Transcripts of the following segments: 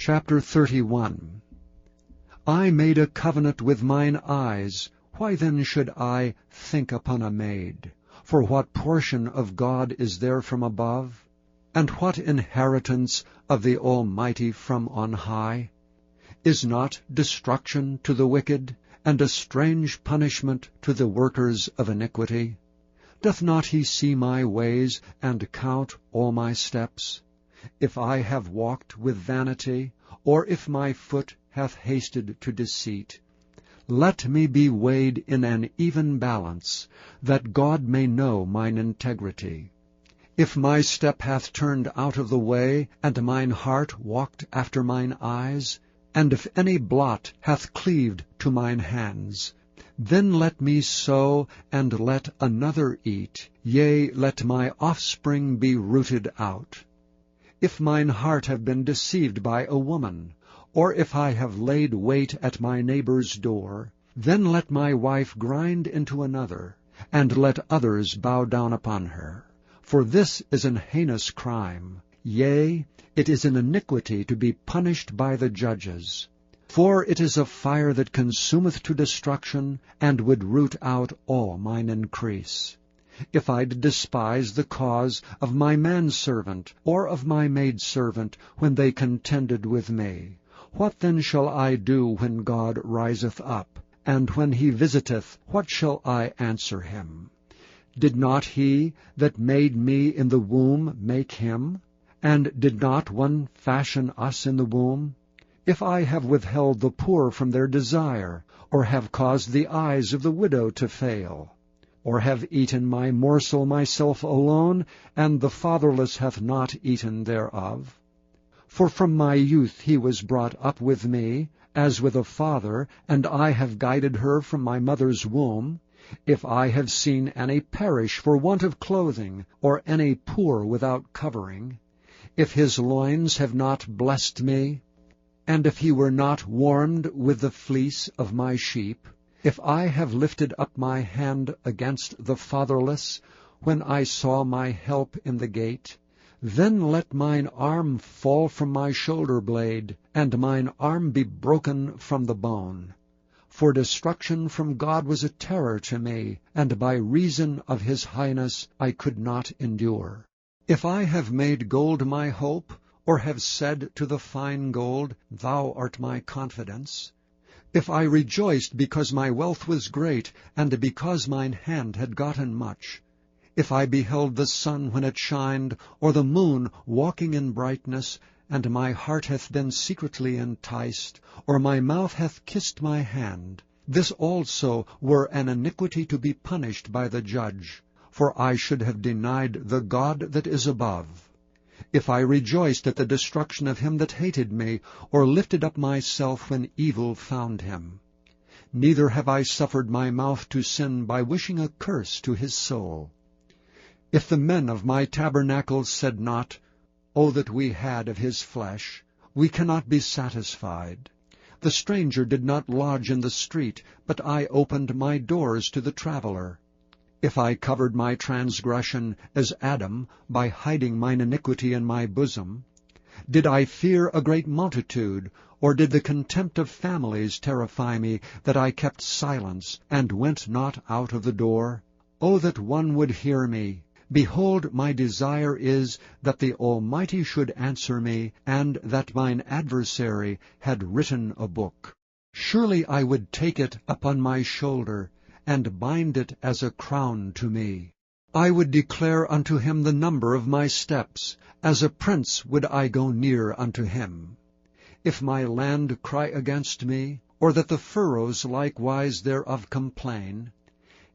Chapter 31. I made a covenant with mine eyes, why then should I think upon a maid? For what portion of God is there from above? And what inheritance of the Almighty from on high? Is not destruction to the wicked, and a strange punishment to the workers of iniquity? Doth not he see my ways, and count all my steps? If I have walked with vanity, or if my foot hath hasted to deceit, let me be weighed in an even balance, that God may know mine integrity. If my step hath turned out of the way, and mine heart walked after mine eyes, and if any blot hath cleaved to mine hands, then let me sow, and let another eat, yea, let my offspring be rooted out. If mine heart have been deceived by a woman, or if I have laid wait at my neighbor's door, then let my wife grind into another, and let others bow down upon her. For this is an heinous crime, yea, it is an iniquity to be punished by the judges. For it is a fire that consumeth to destruction, and would root out all mine increase. If I did despise the cause of my manservant, or of my maidservant, when they contended with me, what then shall I do when God riseth up? And when he visiteth, what shall I answer him? Did not he that made me in the womb make him? And did not one fashion us in the womb? If I have withheld the poor from their desire, or have caused the eyes of the widow to fail, or have eaten my morsel myself alone, and the fatherless hath not eaten thereof? For from my youth he was brought up with me, as with a father, and I have guided her from my mother's womb. If I have seen any perish for want of clothing, or any poor without covering, if his loins have not blessed me, and if he were not warmed with the fleece of my sheep, if I have lifted up my hand against the fatherless, when I saw my help in the gate, then let mine arm fall from my shoulder blade, and mine arm be broken from the bone. For destruction from God was a terror to me, and by reason of his highness I could not endure. If I have made gold my hope, or have said to the fine gold, Thou art my confidence, if I rejoiced because my wealth was great, and because mine hand had gotten much, if I beheld the sun when it shined, or the moon walking in brightness, and my heart hath been secretly enticed, or my mouth hath kissed my hand, this also were an iniquity to be punished by the judge, for I should have denied the God that is above. If I rejoiced at the destruction of him that hated me, or lifted up myself when evil found him. Neither have I suffered my mouth to sin by wishing a curse to his soul. If the men of my tabernacle said not, O that we had of his flesh, we cannot be satisfied. The stranger did not lodge in the street, but I opened my doors to the traveler. If I covered my transgression as Adam, by hiding mine iniquity in my bosom, did I fear a great multitude, or did the contempt of families terrify me, that I kept silence, and went not out of the door? O that one would hear me! Behold, my desire is that the Almighty should answer me, and that mine adversary had written a book. Surely I would take it upon my shoulder, and bind it as a crown to me. I would declare unto him the number of my steps, as a prince would I go near unto him. If my land cry against me, or that the furrows likewise thereof complain,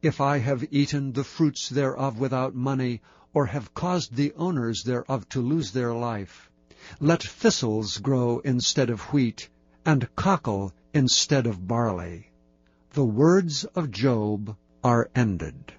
if I have eaten the fruits thereof without money, or have caused the owners thereof to lose their life, let thistles grow instead of wheat, and cockle instead of barley. The words of Job are ended.